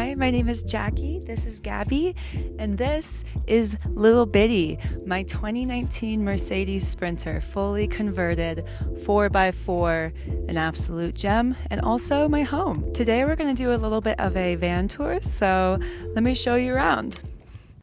Hi, my name is Jackie, this is Gabby, and this is Little Bitty, my 2019 Mercedes Sprinter, fully converted 4x4, an absolute gem, and also my home. Today we're going to do a little bit of a van tour, so let me show you around.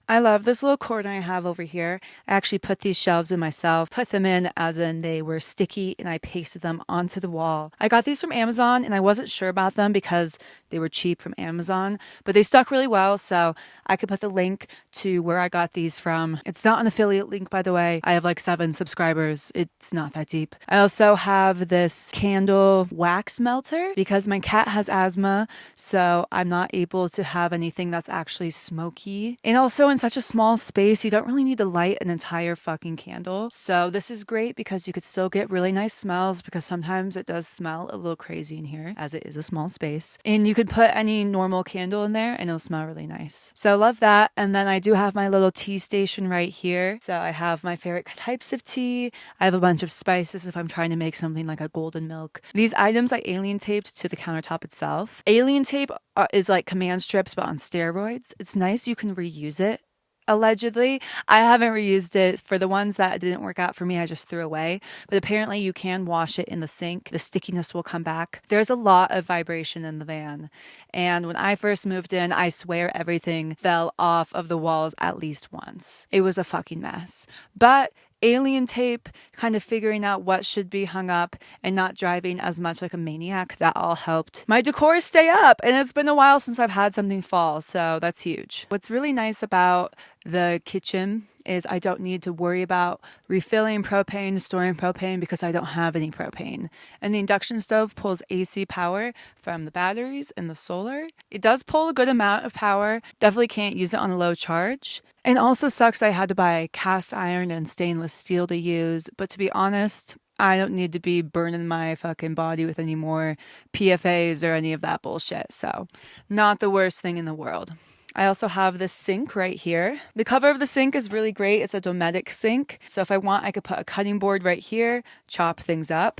I love this little corner I have over here. I actually put these shelves in myself, put them in as in they were sticky, and I pasted them onto the wall. I got these from Amazon and I wasn't sure about them because they were cheap from Amazon, but they stuck really well, so I could put the link to where I got these from. It's not an affiliate link, by the way. I have like 7 subscribers. It's not that deep. I also have this candle wax melter because my cat has asthma, so I'm not able to have anything that's actually smoky. And also in such a small space, you don't really need to light an entire fucking candle. So this is great because you could still get really nice smells, because sometimes it does smell a little crazy in here as it is a small space. And you could put any normal candle in there and it'll smell really nice. So love that. And then I do have my little tea station right here. So I have my favorite types of tea. I have a bunch of spices if I'm trying to make something like a golden milk. These items I alien taped to the countertop itself. Alien tape is like command strips but on steroids. It's nice, you can reuse it. Allegedly, I haven't reused it. For the ones that didn't work out for me, I just threw away. But apparently you can wash it in the sink. The stickiness will come back. There's a lot of vibration in the van. And when I first moved in, I swear everything fell off of the walls at least once. It was a fucking mess. But alien tape, kind of figuring out what should be hung up and not driving as much like a maniac, that all helped my decor stay up. And it's been a while since I've had something fall, so that's huge. What's really nice about the kitchen is I don't need to worry about refilling propane, storing propane, because I don't have any propane. And the induction stove pulls AC power from the batteries and the solar. It does pull a good amount of power. Definitely can't use it on a low charge. And also sucks I had to buy cast iron and stainless steel to use. But to be honest, I don't need to be burning my fucking body with any more PFAs or any of that bullshit. So not the worst thing in the world. I also have this sink right here. The cover of the sink is really great. It's a Dometic sink. So if I want, I could put a cutting board right here, chop things up,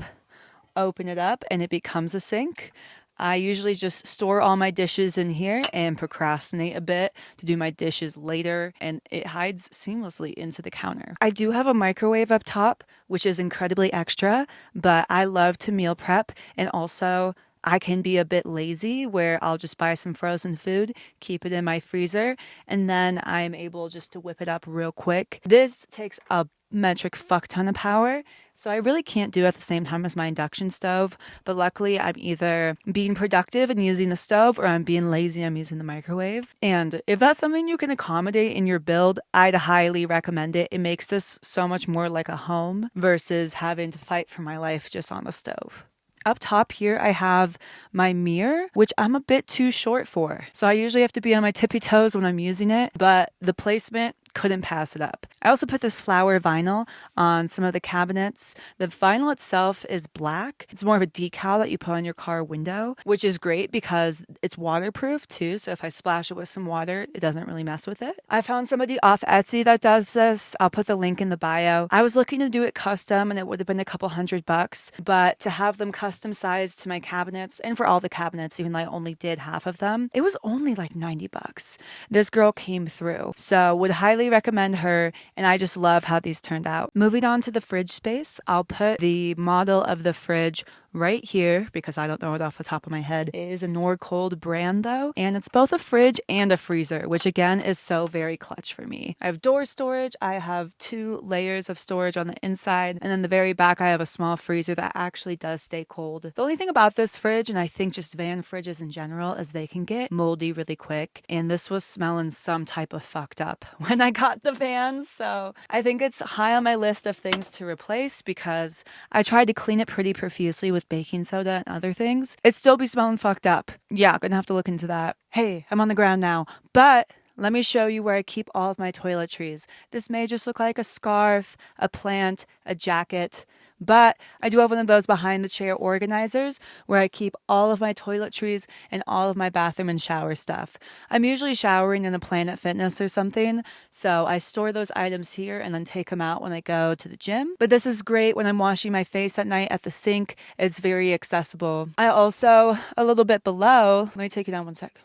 open it up, and it becomes a sink. I usually just store all my dishes in here and procrastinate a bit to do my dishes later, and it hides seamlessly into the counter. I do have a microwave up top, which is incredibly extra, but I love to meal prep, and also I can be a bit lazy where I'll just buy some frozen food, keep it in my freezer, and then I'm able just to whip it up real quick. This takes a metric fuck ton of power, so I really can't do it at the same time as my induction stove, but luckily I'm either being productive and using the stove, or I'm being lazy, I'm using the microwave. And if that's something you can accommodate in your build, I'd highly recommend it. It makes this so much more like a home versus having to fight for my life just on the stove. Up top here, I have my mirror, which I'm a bit too short for. So I usually have to be on my tippy toes when I'm using it, but the placement couldn't pass it up. I also put this flower vinyl on some of the cabinets. The vinyl itself is black. It's more of a decal that you put on your car window, which is great because it's waterproof too. So if I splash it with some water, it doesn't really mess with it. I found somebody off Etsy that does this. I'll put the link in the bio. I was looking to do it custom and it would have been a couple $100, but to have them custom sized to my cabinets, and for all the cabinets, even though I only did half of them, it was only like $90. This girl came through. So would highly recommend her, and I just love how these turned out. Moving on to the fridge space, I'll put the model of the fridge right here because I don't know it off the top of my head. It is a Norcold brand though, and it's both a fridge and a freezer, which again is so very clutch for me. I have door storage, I have 2 layers of storage on the inside, and then the very back I have a small freezer that actually does stay cold. The only thing about this fridge, and I think just van fridges in general, is they can get moldy really quick, and this was smelling some type of fucked up when I got the van, so I think it's high on my list of things to replace because I tried to clean it pretty profusely with baking soda and other things. It'd still be smelling fucked up. Yeah, gonna have to look into that. Hey, I'm on the ground now, but let me show you where I keep all of my toiletries. This may just look like a scarf, a plant, a jacket, but I do have one of those behind the chair organizers where I keep all of my toiletries and all of my bathroom and shower stuff. I'm usually showering in a Planet Fitness or something, so I store those items here and then take them out when I go to the gym. But this is great when I'm washing my face at night at the sink. It's very accessible. I also, a little bit below, let me take you down one sec.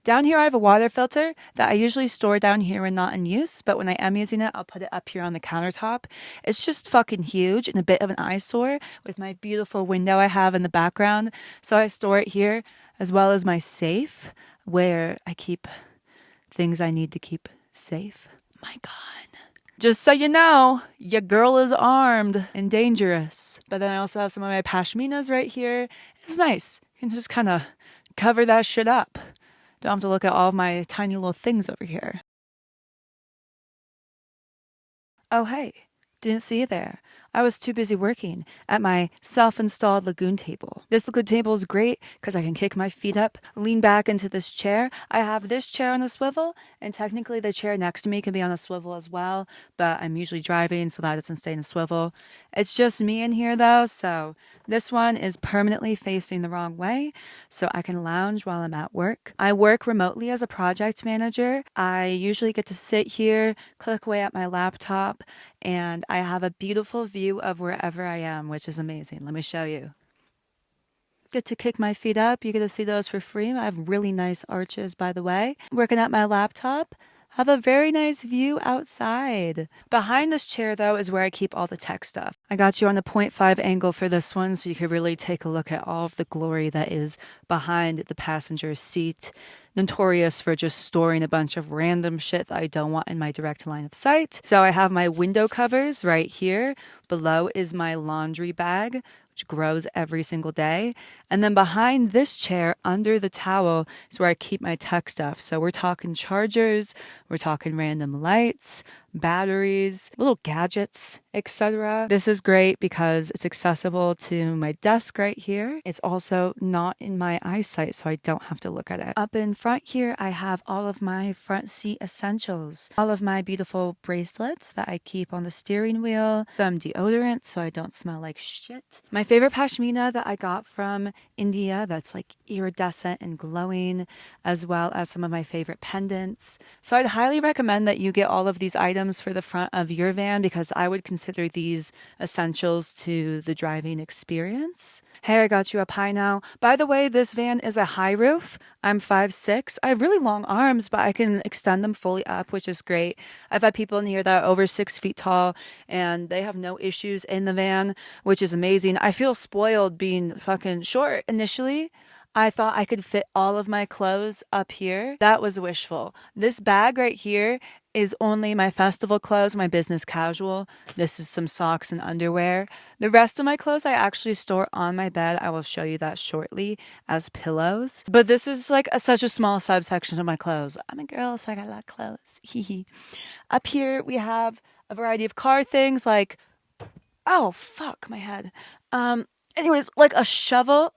Down here, I have a water filter that I usually store down here when not in use, but when I am using it, I'll put it up here on the countertop. It's just fucking huge and a bit of an eyesore with my beautiful window I have in the background. So I store it here, as well as my safe, where I keep things I need to keep safe. My God. Just so you know, your girl is armed and dangerous. But then I also have some of my pashminas right here. It's nice. You can just kind of cover that shit up. Don't have to look at all of my tiny little things over here. Oh, hey, didn't see you there. I was too busy working at my self-installed lagoon table. This lagoon table is great because I can kick my feet up, lean back into this chair. I have this chair on a swivel, and technically the chair next to me can be on a swivel as well, but I'm usually driving, so that doesn't stay in a swivel. It's just me in here though, so this one is permanently facing the wrong way, so I can lounge while I'm at work. I work remotely as a project manager. I usually get to sit here, click away at my laptop, and I have a beautiful view of wherever I am, which is amazing. Let me show you. Get to kick my feet up. You get to see those for free. I have really nice arches, by the way. Working at my laptop. Have a very nice view outside. Behind this chair, though, is where I keep all the tech stuff. I got you on a 0.5 angle for this one, so you can really take a look at all of the glory that is behind the passenger seat. Notorious for just storing a bunch of random shit that I don't want in my direct line of sight. So I have my window covers right here. Below is my laundry bag, which grows every single day. And then behind this chair, under the towel, is where I keep my tech stuff. So we're talking chargers, we're talking random lights, batteries, little gadgets, etc. This is great because it's accessible to my desk right here. It's also not in my eyesight, so I don't have to look at it. Up in front here, I have all of my front seat essentials, all of my beautiful bracelets that I keep on the steering wheel, some deodorant so I don't smell like shit. My favorite pashmina that I got from India that's like iridescent and glowing, as well as some of my favorite pendants. So I'd highly recommend that you get all of these items for the front of your van because I would consider these essentials to the driving experience. Hey, I got you up high now. By the way, this van is a high roof. I'm 5'6". I have really long arms, but I can extend them fully up, which is great. I've had people in here that are over 6 feet tall and they have no issues in the van, which is amazing. I feel spoiled being fucking short. Initially, I thought I could fit all of my clothes up here. That was wishful. This bag right here is only my festival clothes, my business casual. This is some socks and underwear. The rest of my clothes I actually store on my bed. I will show you that shortly as pillows. But this is like such a small subsection of my clothes. I'm a girl, so I got a lot of clothes. Up here we have a variety of car things like, oh fuck my head. Anyways, like a shovel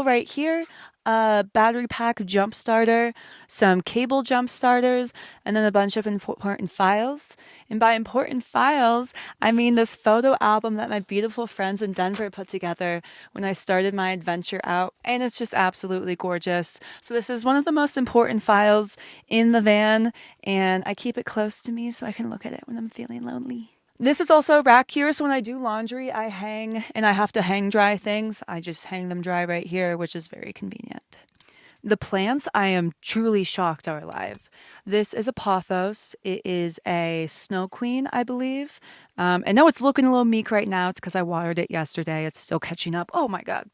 right here, a battery pack jump starter, some cable jump starters, and then a bunch of important files. And by important files, I mean this photo album that my beautiful friends in Denver put together when I started my adventure out. And it's just absolutely gorgeous. So this is one of the most important files in the van, and I keep it close to me so I can look at it when I'm feeling lonely. This is also a rack here, so when I do laundry, I hang, and I have to hang dry things. I just hang them dry right here, which is very convenient. The plants, I am truly shocked are alive. This is a pothos. It is a snow queen, I believe. I know it's looking a little meek right now. It's because I watered it yesterday. It's still catching up. Oh my God.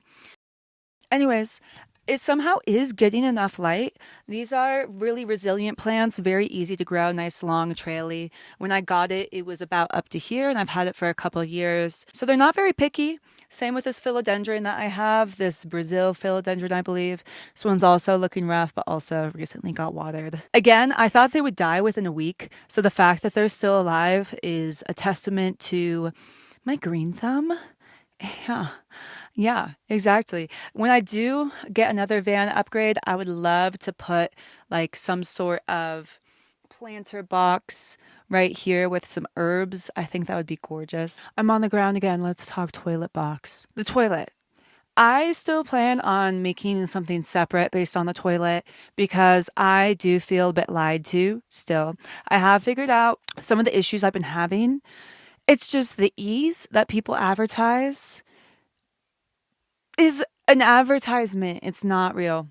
Anyways, it somehow is getting enough light. These are really resilient plants, very easy to grow, nice long traily. When I got it, it was about up to here, and I've had it for a couple of years. So they're not very picky. Same with this philodendron that I have, this Brazil philodendron, I believe. This one's also looking rough, but also recently got watered. Again, I thought they would die within a week. So the fact that they're still alive is a testament to my green thumb. Yeah, exactly. When I do get another van upgrade, I would love to put like some sort of planter box right here with some herbs. I think that would be gorgeous. I'm on the ground again. Let's talk toilet box. The toilet. I still plan on making something separate based on the toilet because I do feel a bit lied to still. I have figured out some of the issues I've been having. It's just the ease that people advertise is an advertisement. It's not real.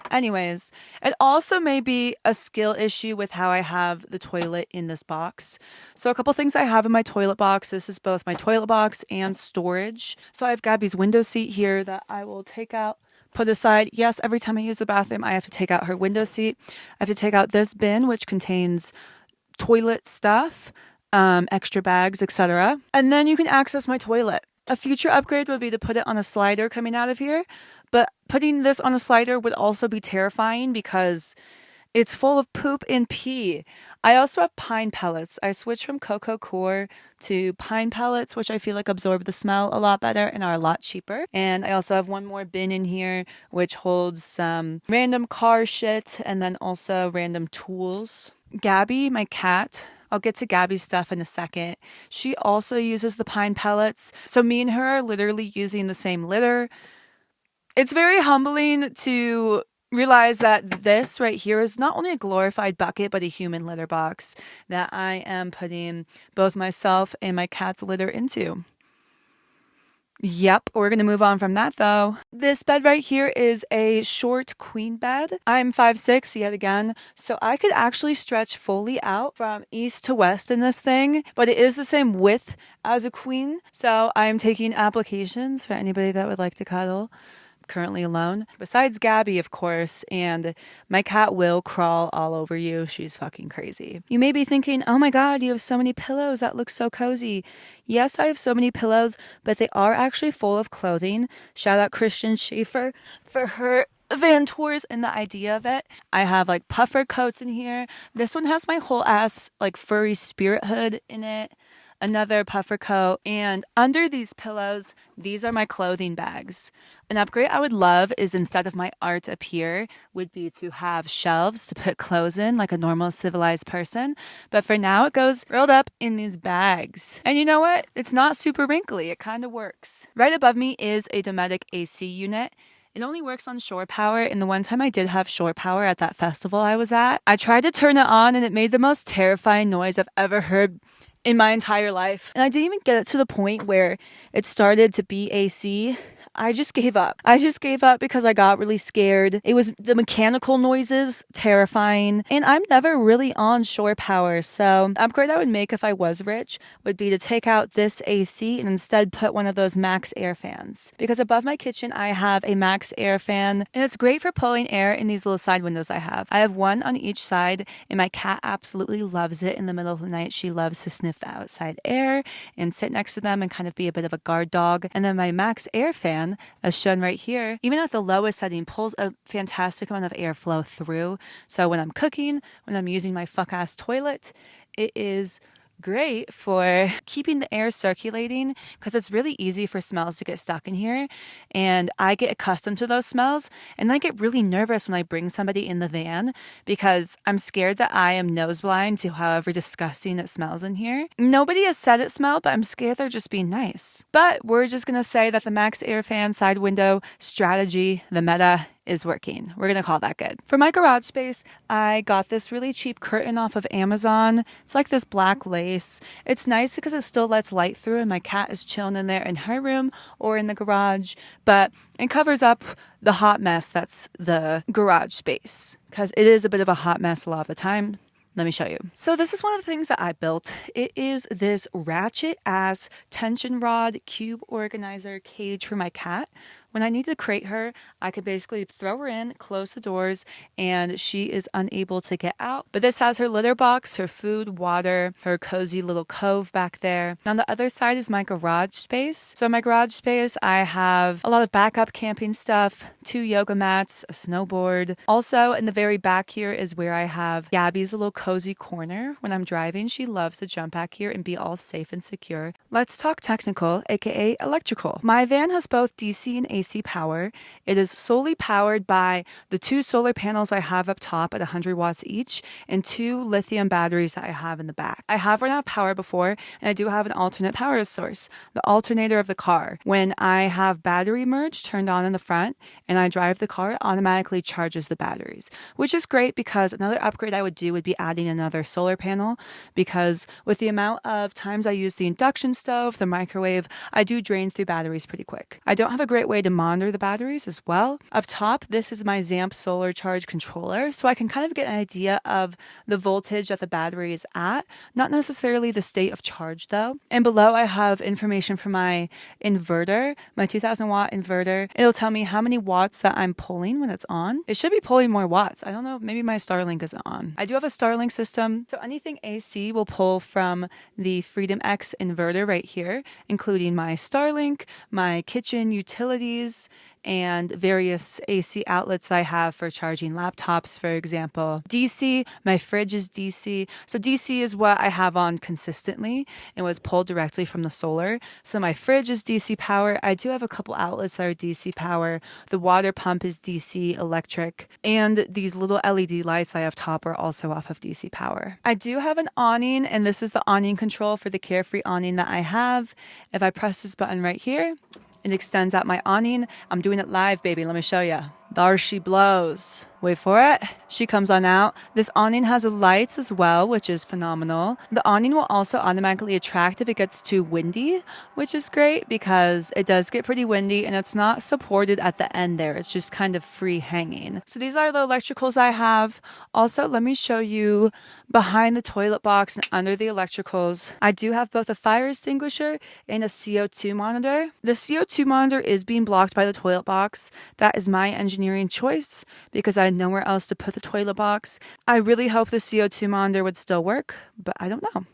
Anyways, it also may be a skill issue with how I have the toilet in this box. So a couple things I have in my toilet box. This is both my toilet box and storage. So I have Gabby's window seat here that I will take out, put aside. Yes, every time I use the bathroom, I have to take out her window seat. I have to take out this bin, which contains toilet stuff, extra bags, etc. And then you can access my toilet. A future upgrade would be to put it on a slider coming out of here, but putting this on a slider would also be terrifying because it's full of poop and pee. I also have pine pellets. I switched from Coco Core to pine pellets, which I feel like absorb the smell a lot better and are a lot cheaper. And I also have one more bin in here, which holds some random car shit and then also random tools. Gabby, my cat, I'll get to Gabby's stuff in a second. She also uses the pine pellets. So me and her are literally using the same litter. It's very humbling to realize that this right here is not only a glorified bucket, but a human litter box that I am putting both myself and my cat's litter into. Yep, we're going to move on from that though. This bed right here is a short queen bed. I'm 5'6" yet again, so I could actually stretch fully out from east to west in this thing, but it is the same width as a queen. So I'm taking applications for anybody that would like to cuddle. Currently alone. Besides Gabby, of course, and my cat will crawl all over you. She's fucking crazy. You may be thinking, oh my god, you have so many pillows. That looks so cozy. Yes, I have so many pillows, but they are actually full of clothing. Shout out Christian Schaefer for her van tours and the idea of it. I have like puffer coats in here. This one has my whole ass like furry spirit hood in it. Another puffer coat, and under these pillows, these are my clothing bags. An upgrade I would love is instead of my art up here would be to have shelves to put clothes in like a normal civilized person. But for now, it goes rolled up in these bags. And you know what? It's not super wrinkly. It kind of works. Right above me is a Dometic AC unit. It only works on shore power, and the one time I did have shore power at that festival I was at, I tried to turn it on and it made the most terrifying noise I've ever heard in my entire life. And I didn't even get it to the point where it started to be AC. I just gave up. I just gave up because I got really scared. It was the mechanical noises, terrifying. And I'm never really on shore power. So the upgrade I would make if I was rich would be to take out this AC and instead put one of those Max Air fans. Because above my kitchen, I have a Max Air fan. And it's great for pulling air in these little side windows I have. I have one on each side, and my cat absolutely loves it. In the middle of the night, she loves to sniff the outside air and sit next to them and kind of be a bit of a guard dog. And then my Max Air fan, as shown right here, even at the lowest setting, pulls a fantastic amount of airflow through. So when I'm cooking, when I'm using my fuck-ass toilet, it is great for keeping the air circulating because it's really easy for smells to get stuck in here, and I get accustomed to those smells, and I get really nervous when I bring somebody in the van because I'm scared that I am nose blind to however disgusting it smells in here. Nobody has said it smelled, but I'm scared they're just being nice. But we're just gonna say that the Max Air fan side window strategy, the meta, is working. We're gonna call that good. For my garage space, I got this really cheap curtain off of Amazon. It's like this black lace. It's nice because it still lets light through, and my cat is chilling in there in her room or in the garage, but it covers up the hot mess that's the garage space because it is a bit of a hot mess a lot of the time. Let me show you. So this is one of the things that I built. It is this ratchet ass tension rod cube organizer cage for my cat. When I need to crate her, I could basically throw her in, close the doors, and she is unable to get out. But this has her litter box, her food, water, her cozy little cove back there. And on the other side is my garage space. So in my garage space, I have a lot of backup camping stuff, 2 yoga mats, a snowboard. Also, in the very back here is where I have Gabby's little cozy corner. When I'm driving, she loves to jump back here and be all safe and secure. Let's talk technical, aka electrical. My van has both DC and AC power. It is solely powered by the 2 solar panels I have up top at 100 watts each and 2 lithium batteries that I have in the back. I have run out of power before, and I do have an alternate power source, the alternator of the car. When I have battery merge turned on in the front and I drive the car, it automatically charges the batteries, which is great because another upgrade I would do would be adding another solar panel, because with the amount of times I use the induction stove, the microwave, I do drain through batteries pretty quick. I don't have a great way to to monitor the batteries as well. Up top, this is my Zamp solar charge controller, so I can kind of get an idea of the voltage that the battery is at, not necessarily the state of charge though. And below I have information for my inverter, my 2000 watt inverter. It'll tell me how many watts that I'm pulling when it's on. It should be pulling more watts. I don't know, maybe my Starlink isn't on. I do have a Starlink system, so anything AC will pull from the Freedom X inverter right here, including my Starlink, my kitchen utilities, and various AC outlets I have for charging laptops, for example. DC, my fridge is DC. So DC is what I have on consistently. It was pulled directly from the solar. So my fridge is DC power. I do have a couple outlets that are DC power. The water pump is DC electric. And these little LED lights I have top are also off of DC power. I do have an awning, and this is the awning control for the Carefree awning that I have. If I press this button right here, it extends out my awning. I'm doing it live, baby. Let me show you. There she blows. Wait for it. She comes on out. This awning has lights as well, which is phenomenal. The awning will also automatically attract if it gets too windy, which is great because it does get pretty windy and it's not supported at the end there. It's just kind of free hanging. So these are the electricals I have. Also, let me show you behind the toilet box and under the electricals. I do have both a fire extinguisher and a CO2 monitor. The CO2 monitor is being blocked by the toilet box. That is my engineering choice because I had nowhere else to put the toilet box. I really hope the CO2 monitor would still work, but I don't know.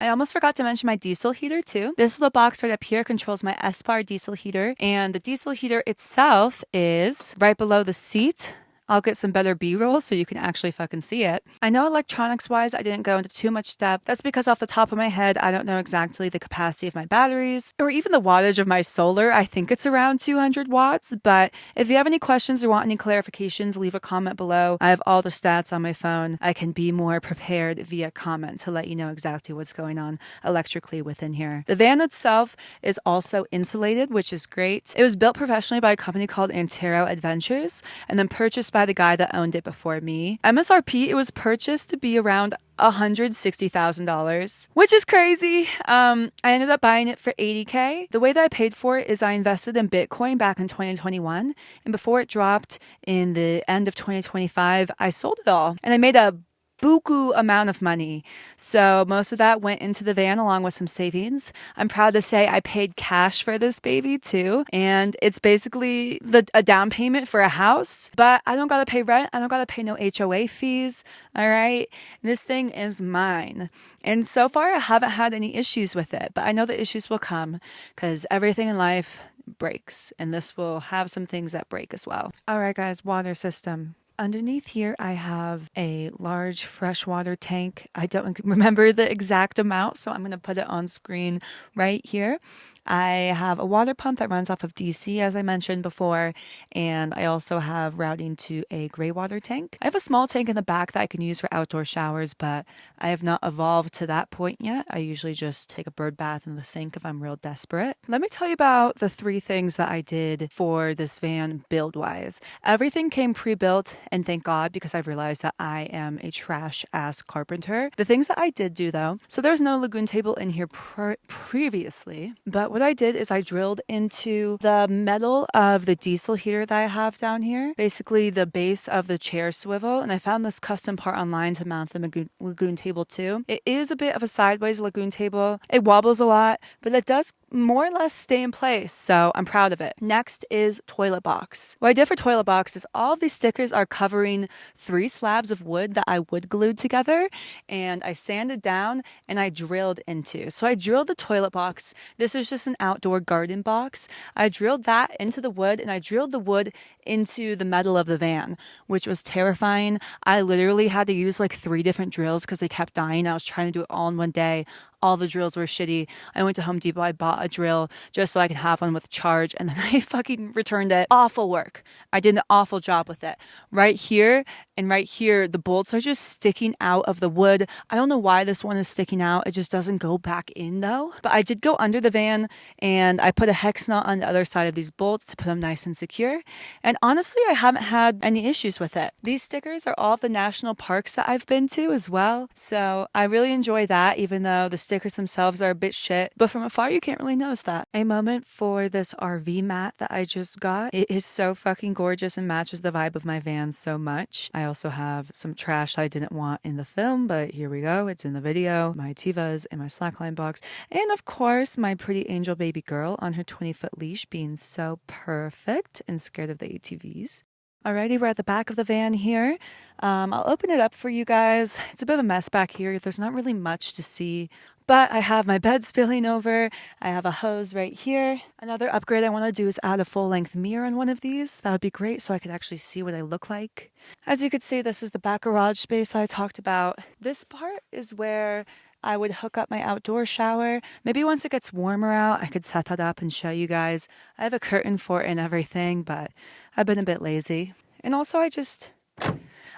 I almost forgot to mention my diesel heater too. This little box right up here controls my Espar diesel heater, and the diesel heater itself is right below the seat. I'll get some better B-roll so you can actually fucking see it. I know electronics-wise, I didn't go into too much depth. That's because off the top of my head, I don't know exactly the capacity of my batteries or even the wattage of my solar. I think it's around 200 watts, but if you have any questions or want any clarifications, leave a comment below. I have all the stats on my phone. I can be more prepared via comment to let you know exactly what's going on electrically within here. The van itself is also insulated, which is great. It was built professionally by a company called Antero Adventures and then purchased by the guy that owned it before me. MSRP, it was purchased to be around $160,000, which is crazy. I ended up buying it for $80K. The way that I paid for it is I invested in Bitcoin back in 2021, and before it dropped in the end of 2025, I sold it all, and I made a buku amount of money. So most of that went into the van along with some savings. I'm proud to say I paid cash for this baby too. And it's basically a down payment for a house, but I don't got to pay rent. I don't got to pay no HOA fees. All right. This thing is mine. And so far I haven't had any issues with it, but I know the issues will come because everything in life breaks, and this will have some things that break as well. All right, guys, water system. Underneath here, I have a large freshwater tank. I don't remember the exact amount, so I'm going to put it on screen right here. I have a water pump that runs off of DC, as I mentioned before, and I also have routing to a gray water tank. I have a small tank in the back that I can use for outdoor showers, but I have not evolved to that point yet. I usually just take a bird bath in the sink if I'm real desperate. Let me tell you about the 3 things that I did for this van build-wise. Everything came pre-built, and thank God, because I've realized that I am a trash-ass carpenter. The things that I did do, though, so there's no lagoon table in here previously, but what I did is I drilled into the metal of the diesel heater that I have down here, basically the base of the chair swivel, and I found this custom part online to mount the lagoon table to. It is a bit of a sideways lagoon table. It wobbles a lot, but it does more or less stay in place, so I'm proud of it. Next is toilet box. What I did for toilet box is all of these stickers are covering 3 slabs of wood that I wood glued together, and I sanded down and I drilled into. So I drilled the toilet box. This is just an outdoor garden box. I drilled that into the wood, and I drilled the wood into the metal of the van, which was terrifying. I literally had to use like 3 different drills because they kept dying. I was trying to do it all in one day. All the drills were shitty. I went to Home Depot. I bought a drill just so I could have one with charge, and then I fucking returned it. Awful work. I did an awful job with it. Right here and right here, the bolts are just sticking out of the wood. I don't know why this one is sticking out. It just doesn't go back in though. But I did go under the van, and I put a hex nut on the other side of these bolts to put them nice and secure. And honestly, I haven't had any issues with it. These stickers are all of the national parks that I've been to as well. So I really enjoy that, even though the stickers themselves are a bit shit, but from afar you can't really notice that. A moment for this RV mat that I just got. It is so fucking gorgeous and matches the vibe of my van so much. I also have some trash I didn't want in the film, but here we go. It's in the video. My Tivas in my slackline box. And of course, my pretty angel baby girl on her 20-foot leash being so perfect and scared of the ATVs. Alrighty, we're at the back of the van here. I'll open it up for you guys. It's a bit of a mess back here. There's not really much to see, but I have my bed spilling over. I have a hose right here. Another upgrade I want to do is add a full-length mirror on one of these. That would be great so I could actually see what I look like. As you can see, this is the back garage space I talked about. This part is where I would hook up my outdoor shower. Maybe once it gets warmer out, I could set that up and show you guys. I have a curtain for it and everything, but I've been a bit lazy. And also I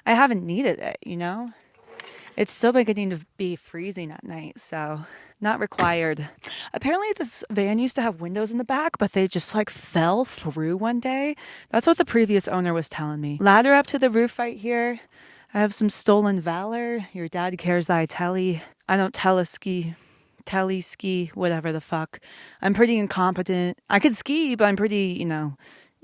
haven't needed it, you know? It's still beginning to be freezing at night, so not required. Apparently this van used to have windows in the back, but they just like fell through one day. That's what the previous owner was telling me. Ladder up to the roof right here. I have some stolen valor. Your dad cares that I telly. I don't teleski, whatever the fuck. I'm pretty incompetent. I could ski, but I'm pretty,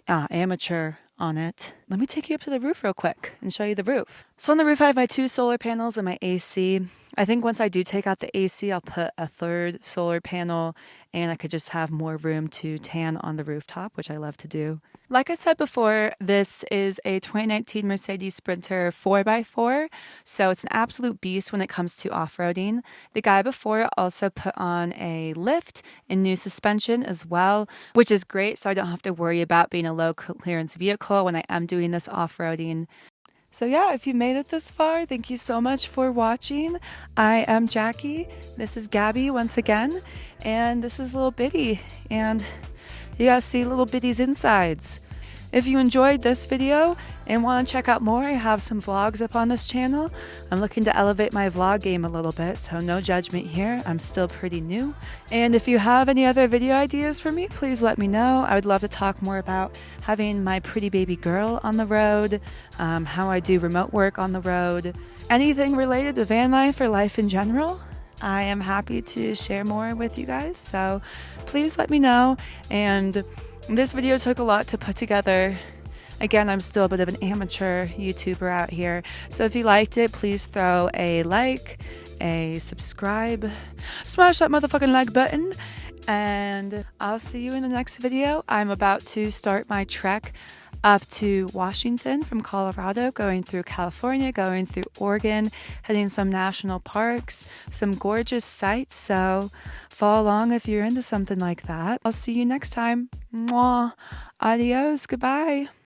amateur on it. Let me take you up to the roof real quick and show you the roof. So on the roof, I have my 2 solar panels and my AC. I think once I do take out the AC, I'll put a 3rd solar panel and I could just have more room to tan on the rooftop, which I love to do. Like I said before, this is a 2019 Mercedes Sprinter 4x4, so it's an absolute beast when it comes to off-roading. The guy before also put on a lift and new suspension as well, which is great, so I don't have to worry about being a low clearance vehicle when I am doing this off-roading. So yeah, if you made it this far, thank you so much for watching. I am Jackie. This is Gabby once again, and this is Little Bitty, and you guys see Little Bitty's insides. If you enjoyed this video and want to check out more, I have some vlogs up on this channel. I'm looking to elevate my vlog game a little bit, so no judgment here. I'm still pretty new. And if you have any other video ideas for me, please let me know. I would love to talk more about having my pretty baby girl on the road, how I do remote work on the road, anything related to van life or life in general. I am happy to share more with you guys, so please let me know. And this video took a lot to put together. Again, I'm still a bit of an amateur YouTuber out here, so if you liked it, please throw a like, a subscribe, smash that motherfucking like button, and I'll see you in the next video. I'm about to start my trek up to Washington from Colorado, going through California, going through Oregon, hitting some national parks, some gorgeous sights, so follow along if you're into something like that. I'll see you next time. Mwah. Adios. Goodbye.